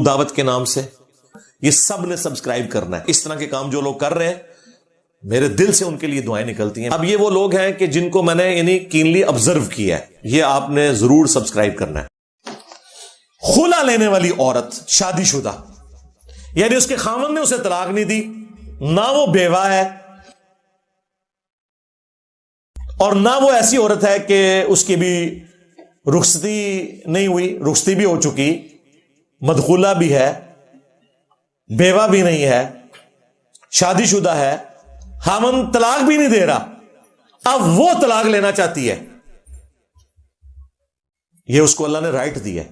دعوت کے نام سے، یہ سب نے سبسکرائب کرنا ہے. اس طرح کے کام جو لوگ کر رہے ہیں میرے دل سے ان کے لیے دعائیں نکلتی ہیں. اب یہ وہ لوگ ہیں کہ جن کو میں نے یعنی کینلی آبزرو کیا ہے، یہ آپ نے ضرور سبسکرائب کرنا ہے. خلا لینے والی عورت شادی شدہ، یعنی اس کے خاوند نے اسے طلاق نہیں دی، نہ وہ بیوہ ہے اور نہ وہ ایسی عورت ہے کہ اس کی بھی رخصتی نہیں ہوئی، رخصتی بھی ہو چکی، مدخولہ بھی ہے، بیوہ بھی نہیں ہے، شادی شدہ ہے، خاوند طلاق بھی نہیں دے رہا، اب وہ طلاق لینا چاہتی ہے. یہ اس کو اللہ نے رائٹ دی ہے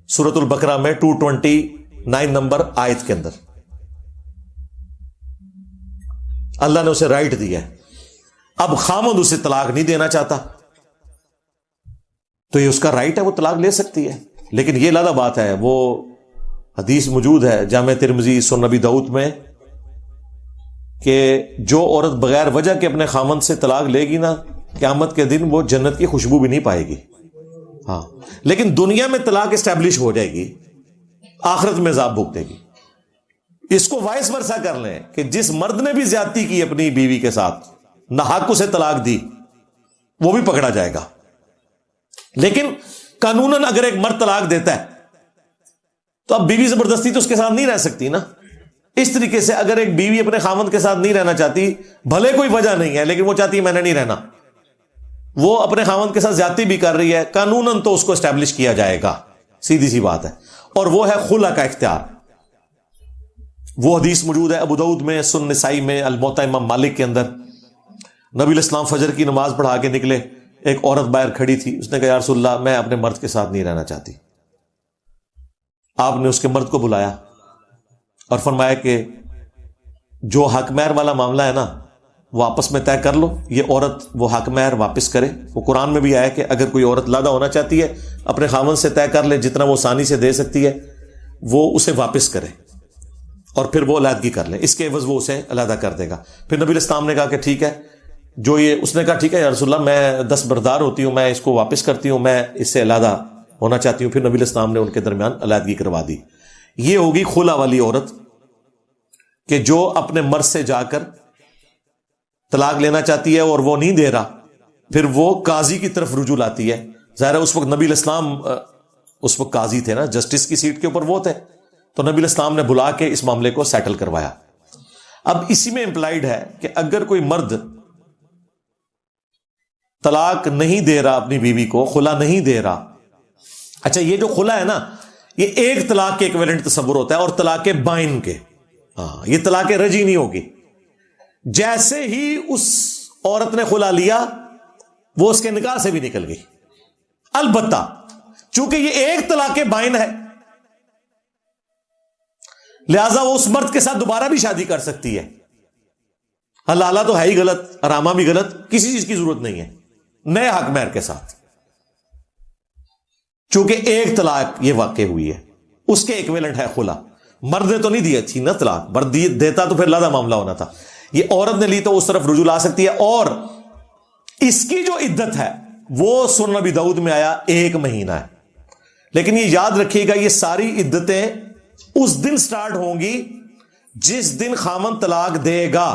سورۃ البقرہ میں 229 نمبر آیت کے اندر اللہ نے اسے رائٹ دی ہے. اب خاوند اسے طلاق نہیں دینا چاہتا تو یہ اس کا رائٹ ہے، وہ طلاق لے سکتی ہے. لیکن یہ علیحدہ بات ہے، وہ حدیث موجود ہے جامع ترمذی سنن نبی داؤد میں کہ جو عورت بغیر وجہ کے اپنے خاوند سے طلاق لے گی نا، قیامت کے دن وہ جنت کی خوشبو بھی نہیں پائے گی. ہاں، لیکن دنیا میں طلاق اسٹیبلش ہو جائے گی، آخرت میں عذاب بھگتے گی. اس کو وائس ورسا کر لیں کہ جس مرد نے بھی زیادتی کی اپنی بیوی کے ساتھ، ناحق اسے طلاق دی، وہ بھی پکڑا جائے گا. لیکن قانوناً اگر ایک مرد طلاق دیتا ہے تو اب بیوی زبردستی تو اس کے ساتھ نہیں رہ سکتی نا. اس طریقے سے اگر ایک بیوی اپنے خاوند کے ساتھ نہیں رہنا چاہتی، بھلے کوئی وجہ نہیں ہے لیکن وہ چاہتی ہے میں نے نہیں رہنا، وہ اپنے خاوند کے ساتھ زیادتی بھی کر رہی ہے، قانوناً تو اس کو اسٹیبلش کیا جائے گا، سیدھی سی بات ہے. اور وہ ہے خلا کا اختیار. وہ حدیث موجود ہے ابو داؤد میں، سنن نسائی میں، الموطا امام مالک کے اندر. نبی علیہ السلام فجر کی نماز پڑھا کے نکلے، ایک عورت باہر کھڑی تھی، اس نے کہا یا رسول اللہ میں اپنے مرد کے ساتھ نہیں رہنا چاہتی. آپ نے اس کے مرد کو بلایا اور فرمایا کہ جو حق مہر والا معاملہ ہے نا وہ آپس میں طے کر لو، یہ عورت وہ حق مہر واپس کرے. وہ قرآن میں بھی آیا کہ اگر کوئی عورت علیحدہ ہونا چاہتی ہے اپنے خاوند سے طے کر لے، جتنا وہ آسانی سے دے سکتی ہے وہ اسے واپس کرے اور پھر وہ علیحدگی کر لے، اس کے عوض وہ اسے علیحدہ کر دے گا. پھر نبی علیہ السلام نے کہا کہ ٹھیک ہے، جو یہ اس نے کہا ٹھیک ہے یا رسول اللہ میں دستبردار ہوتی ہوں، میں اس کو واپس کرتی ہوں، میں اس سے علیحدہ ہونا چاہتی ہوں. پھر نبی علیہ السلام نے ان کے درمیان علیحدگی کروا دی. یہ ہوگی خلا والی عورت کہ جو اپنے مرد سے جا کر طلاق لینا چاہتی ہے اور وہ نہیں دے رہا، پھر وہ قاضی کی طرف رجوع لاتی ہے. ظاہر ہے اس وقت نبی علیہ السلام اس وقت قاضی تھے نا، جسٹس کی سیٹ کے اوپر وہ تھے، تو نبی علیہ السلام نے بلا کے اس معاملے کو سیٹل کروایا. اب اسی میں امپلائڈ ہے کہ اگر کوئی مرد طلاق نہیں دے رہا اپنی بیوی کو، خلا نہیں دے رہا، اچھا یہ جو خلا ہے نا یہ ایک طلاق کے ایکویلنٹ تصور ہوتا ہے اور طلاق بائن کے، ہاں یہ طلاق رجی نہیں ہوگی. جیسے ہی اس عورت نے خلا لیا وہ اس کے نکاح سے بھی نکل گئی. البتہ چونکہ یہ ایک طلاق بائن ہے لہذا وہ اس مرد کے ساتھ دوبارہ بھی شادی کر سکتی ہے. حلالہ تو ہے ہی غلط، حرامہ بھی غلط، کسی چیز کی ضرورت نہیں ہے، نئے حق مہر کے ساتھ. چونکہ ایک طلاق یہ واقع ہوئی ہے، اس کے ایکویلنٹ ہے خلا. مرد نے تو نہیں دی تھی نا طلاق، مرد دیتا تو پھر علیحدہ معاملہ ہونا تھا. یہ عورت نے لی تو اس طرف رجوع لا سکتی ہے. اور اس کی جو عدت ہے وہ سنن نبی داؤد میں آیا 1 مہینہ ہے. لیکن یہ یاد رکھیے گا یہ ساری عدتیں اس دن سٹارٹ ہوں گی جس دن خاوند طلاق دے گا.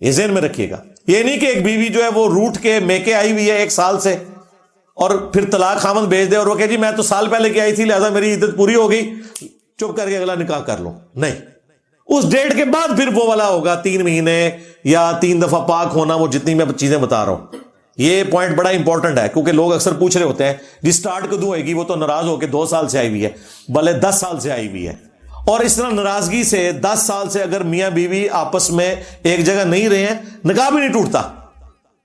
یہ ذہن میں رکھیے گا. یہ نہیں کہ ایک بیوی جو ہے وہ روٹ کے میکے آئی ہوئی ہے 1 سال سے اور پھر طلاق خاوند بھیج دے اور وہ کہ جی میں تو سال پہلے کی آئی تھی لہذا میری عدت پوری ہو گئی، چپ کر کے اگلا نکاح کر لو. نہیں، اس ڈیٹ کے بعد پھر وہ والا ہوگا 3 مہینے یا 3 دفعہ پاک ہونا، وہ جتنی میں چیزیں بتا رہا ہوں. یہ پوائنٹ بڑا امپورٹنٹ ہے کیونکہ لوگ اکثر پوچھ رہے ہوتے ہیں جی سٹارٹ کدوں ہوئے گی، وہ تو ناراض ہو کے 2 سال سے آئی ہوئی ہے، بھلے 10 سال سے آئی ہوئی ہے. اور اس طرح ناراضگی سے 10 سال سے اگر میاں بیوی آپس میں ایک جگہ نہیں رہے ہیں، نکاح بھی نہیں ٹوٹتا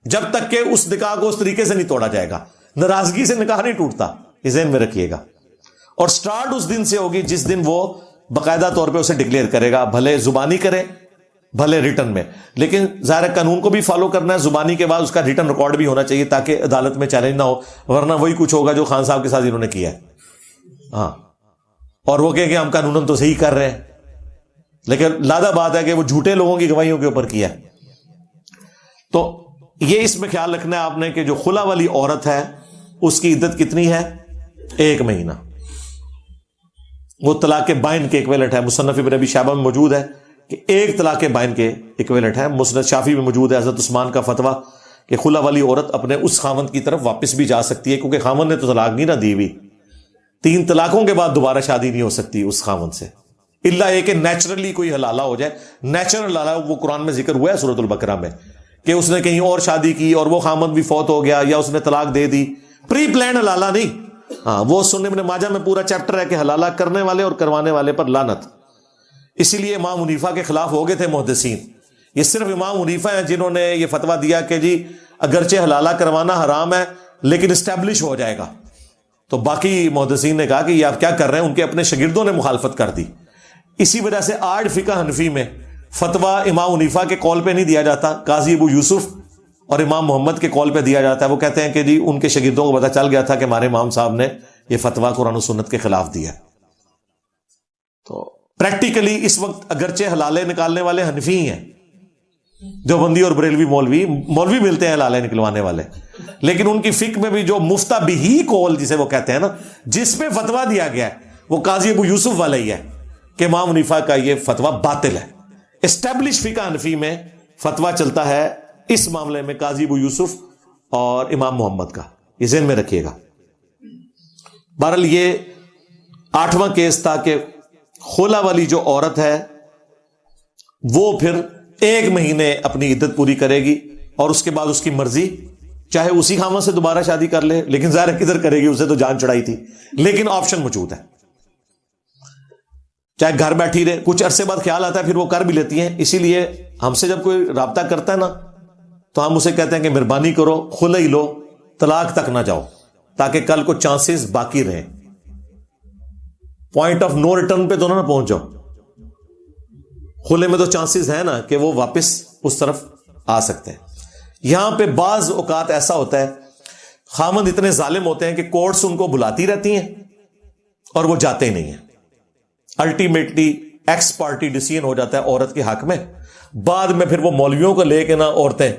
جب تک کہ اس نکاح کو اس طریقے سے نہیں توڑا جائے گا. ناراضگی سے نکاح نہیں ٹوٹتا، یہ ذہن میں رکھیے گا. اور سٹارٹ اس دن سے ہوگی جس دن وہ باقاعدہ طور پہ اسے ڈکلیئر کرے گا، بھلے زبانی کرے بھلے ریٹن میں. لیکن ظاہر قانون کو بھی فالو کرنا ہے، زبانی کے بعد اس کا ریٹن ریکارڈ بھی ہونا چاہیے تاکہ عدالت میں چیلنج نہ ہو، ورنہ وہی کچھ ہوگا جو خان صاحب کے ساتھ انہوں نے کیا ہے. ہاں، اور وہ کہ ہم قانون تو صحیح کر رہے ہیں، لیکن لادہ بات ہے کہ وہ جھوٹے لوگوں کی گواہیوں کے اوپر کیا. تو یہ اس میں خیال رکھنا ہے آپ نے کہ جو خلا والی عورت ہے اس کی عدت کتنی ہے؟ 1 مہینہ. وہ طلاق بائن کے ایکویلنٹ ہے. مصنف ابن ابی شیبہ میں موجود ہے کہ ایک طلاق بائن کے ایکویلنٹ ہے. مسند شافعی میں موجود ہے حضرت عثمان کا فتویٰ کہ خلا والی عورت اپنے اس خاوند کی طرف واپس بھی جا سکتی ہے, کیونکہ خاوند نے تو طلاق نہیں نہ دی ہوئی. 3 طلاقوں کے بعد دوبارہ شادی نہیں ہو سکتی اس خاوند سے, الا یہ کہ نیچرلی کوئی حلالہ ہو جائے. نیچرل حلالہ وہ قرآن میں ذکر ہوا ہے سورۃ البقرہ میں, کہ اس نے کہیں اور شادی کی اور وہ خاوند بھی فوت ہو گیا یا اس نے طلاق دے دی. پری پلان حلالہ نہیں. ہاں, وہ سنن ابن ماجہ میں پورا چیپٹر ہے کہ حلالہ کرنے والے اور کروانے والے پر لعنت. اسی لیے امام حنیفہ کے خلاف ہو گئے تھے محدثین. یہ صرف امام حنیفہ ہیں جنہوں نے یہ فتویٰ دیا کہ جی اگرچہ حلالہ کروانا حرام ہے لیکن اسٹیبلش ہو جائے گا. تو باقی محدثین نے کہا کہ یہ آپ کیا کر رہے ہیں, ان کے اپنے شاگردوں نے مخالفت کر دی. اسی وجہ سے آج فقہ حنفی میں فتویٰ امام حنیفہ کے قول پہ نہیں دیا جاتا, قاضی ابو یوسف اور امام محمد کے قول پہ دیا جاتا ہے. وہ کہتے ہیں کہ جی ان کے شاگردوں کو پتہ چل گیا تھا کہ ہمارے امام صاحب نے یہ فتویٰ قرآن و سنت کے خلاف دیا. تو پریکٹیکلی اس وقت اگرچہ حلالے نکالنے والے حنفی ہیں, دیوبندی اور بریلوی مولوی ملتے ہیں حلالے نکلوانے والے, لیکن ان کی فقہ میں بھی جو مفتہ بہی قول جسے وہ کہتے ہیں نا, جس پہ فتویٰ دیا گیا ہے وہ قاضی ابو یوسف والا ہی ہے کہ امام حنیفہ کا یہ فتویٰ باطل ہے. اسٹیبلش فقہ حنفی میں فتویٰ چلتا ہے اس معاملے میں قاضی ابو یوسف اور امام محمد کا, یہ ذہن میں رکھیے گا. بہرحال یہ 8واں کیس تھا کہ خلا والی جو عورت ہے وہ پھر 1 مہینے اپنی عدت پوری کرے گی اور اس کے بعد اس کی مرضی, چاہے اسی خاوند سے دوبارہ شادی کر لے, لیکن ظاہر کدھر کرے گی, اسے تو جان چڑھائی تھی, لیکن آپشن موجود ہے. چاہے گھر بیٹھی رہے, کچھ عرصے بعد خیال آتا ہے پھر وہ کر بھی لیتی ہیں. اسی لیے ہم سے جب کوئی رابطہ کرتا ہے نا تو ہم اسے کہتے ہیں کہ مہربانی کرو خلا ہی لو, طلاق تک نہ جاؤ, تاکہ کل کو چانسز باقی رہیں. پوائنٹ آف نو ریٹرن پہ تو نہ پہنچ جاؤ. خلے میں تو چانسز ہے نا کہ وہ واپس اس طرف آ سکتے ہیں. یہاں پہ بعض اوقات ایسا ہوتا ہے خامند اتنے ظالم ہوتے ہیں کہ کورٹس ان کو بلاتی رہتی ہیں اور وہ جاتے ہی نہیں ہیں. الٹیمیٹلی ایکس پارٹی ڈیسیژن ہو جاتا ہے عورت کے حق میں. بعد میں پھر وہ مولویوں کو لے کے نا عورتیں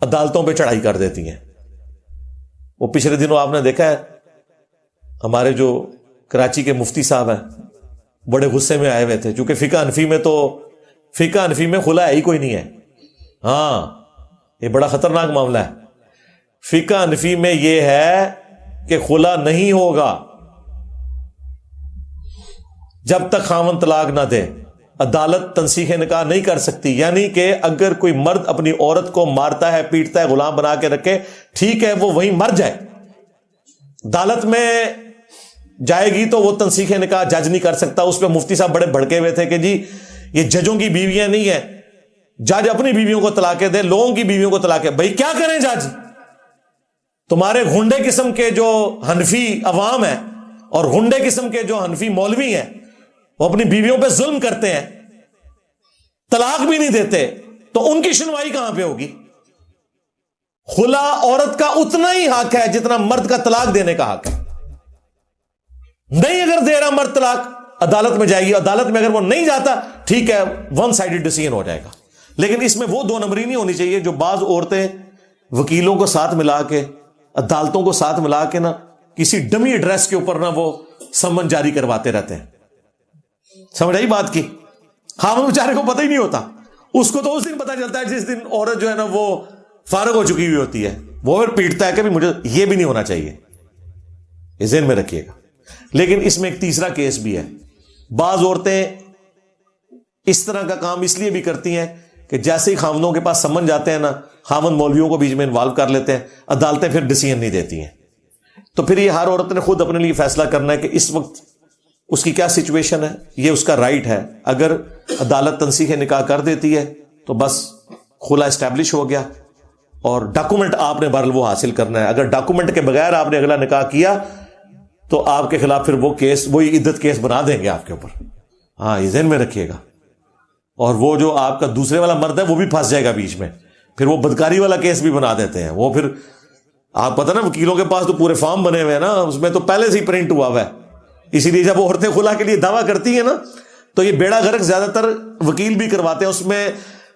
عدالتوں پہ چڑھائی کر دیتی ہیں. وہ پچھلے دنوں آپ نے دیکھا ہے ہمارے جو کراچی کے مفتی صاحب ہیں بڑے غصے میں آئے ہوئے تھے, چونکہ فقہ حنفی میں خلا ہے ہی کوئی نہیں ہے. ہاں, یہ بڑا خطرناک معاملہ ہے. فقہ حنفی میں یہ ہے کہ خلا نہیں ہوگا جب تک خاوند طلاق نہ دے. عدالت تنسیخ نکاح نہیں کر سکتی. یعنی کہ اگر کوئی مرد اپنی عورت کو مارتا ہے, پیٹتا ہے, غلام بنا کے رکھے, ٹھیک ہے, وہ وہیں مر جائے, عدالت میں جائے گی تو وہ تنسیخ نکاح جج نہیں کر سکتا. اس پہ مفتی صاحب بڑے بھڑکے ہوئے تھے کہ جی یہ ججوں کی بیویاں نہیں ہیں, جج اپنی بیویوں کو طلاقیں دے, لوگوں کی بیویوں کو طلاقیں. بھائی کیا کریں جج, تمہارے غنڈے قسم کے جو حنفی عوام ہیں اور غنڈے قسم کے جو حنفی مولوی ہیں وہ اپنی بیویوں پہ ظلم کرتے ہیں, طلاق بھی نہیں دیتے, تو ان کی سنوائی کہاں پہ ہوگی؟ خلا عورت کا اتنا ہی حق ہے جتنا مرد کا طلاق دینے کا حق ہے. نہیں اگر دے رہا مرد طلاق, عدالت میں جائے گی, عدالت میں اگر وہ نہیں جاتا ٹھیک ہے, 1 سائیڈڈ ڈیسیژن ہو جائے گا. لیکن اس میں وہ 2 نمبری نہیں ہونی چاہیے جو بعض عورتیں وکیلوں کو ساتھ ملا کے, عدالتوں کو ساتھ ملا کے نا کسی ڈمی ایڈریس کے اوپر نا وہ سمن جاری کرواتے رہتے ہیں. سمجھ آئی بات کی؟ خاوند بیچارے کو پتہ ہی نہیں ہوتا, اس کو تو اس دن پتہ چلتا ہے جس دن عورت جو ہے نا وہ فارغ ہو چکی ہوئی ہوتی ہے, وہ پھر پیٹتا ہے کہ مجھے یہ بھی نہیں ہونا چاہیے. یہ ذہن میں رکھیے گا. لیکن اس میں ایک تیسرا کیس بھی ہے. بعض عورتیں اس طرح کا کام اس لیے بھی کرتی ہیں کہ جیسے ہی خاوندوں کے پاس سمن جاتے ہیں نا, خاوند مولویوں کو بیچ میں انوالو کر لیتے ہیں, عدالتیں پھر ڈیسیژن نہیں دیتی ہیں. تو پھر یہ ہر عورت نے خود اپنے لیے فیصلہ کرنا ہے کہ اس وقت اس کی کیا سچویشن ہے, یہ اس کا رائٹ ہے. اگر عدالت تنسیخ نکاح کر دیتی ہے تو بس خلا اسٹیبلش ہو گیا, اور ڈاکومنٹ آپ نے بہرحال وہ حاصل کرنا ہے. اگر ڈاکومنٹ کے بغیر آپ نے اگلا نکاح کیا تو آپ کے خلاف پھر وہ کیس, وہی عدت کیس بنا دیں گے آپ کے اوپر. ہاں, یہ ذہن میں رکھیے گا. اور وہ جو آپ کا دوسرے والا مرد ہے وہ بھی پھنس جائے گا بیچ میں, پھر وہ بدکاری والا کیس بھی بنا دیتے ہیں. وہ پھر آپ پتہ نا وکیلوں کے پاس تو پورے فارم بنے ہوئے ہیں نا, اس میں تو پہلے سے ہی پرنٹ ہوا ہوا ہے. اسی لیے جب وہ عورتیں خلا کے لیے دعویٰ کرتی ہیں نا تو یہ بیڑا غرق زیادہ تر وکیل بھی کرواتے ہیں. اس میں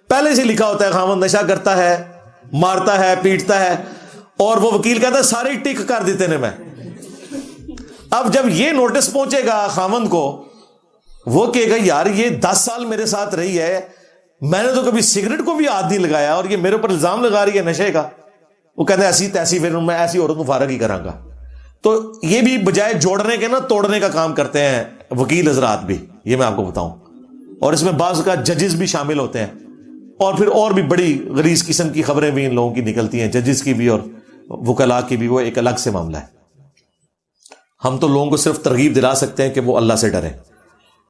پہلے سے لکھا ہوتا ہے خاوند نشہ کرتا ہے, مارتا ہے, پیٹتا ہے, اور وہ وکیل کہتا ہے سارے ٹک کر دیتے نے میں. اب جب یہ نوٹس پہنچے گا خاوند کو، وہ کہے گا یار یہ 10 سال میرے ساتھ رہی ہے، میں نے تو کبھی سگریٹ کو بھی ہاتھ نہیں لگایا اور یہ میرے اوپر الزام لگا رہی ہے نشے کا. وہ کہتا ہے ایسی تیسی پھر میں ایسی عورت کو فارغ ہی کراں گا. تو یہ بھی بجائے جوڑنے کے نا توڑنے کا کام کرتے ہیں وکیل حضرات بھی، یہ میں آپ کو بتاؤں. اور اس میں بعض کا ججز بھی شامل ہوتے ہیں، اور بھی بڑی غلیظ قسم کی خبریں بھی ان لوگوں کی نکلتی ہیں، ججز کی بھی اور وکلاء کی بھی. وہ ایک الگ سے معاملہ ہے. ہم تو لوگوں کو صرف ترغیب دلا سکتے ہیں کہ وہ اللہ سے ڈریں.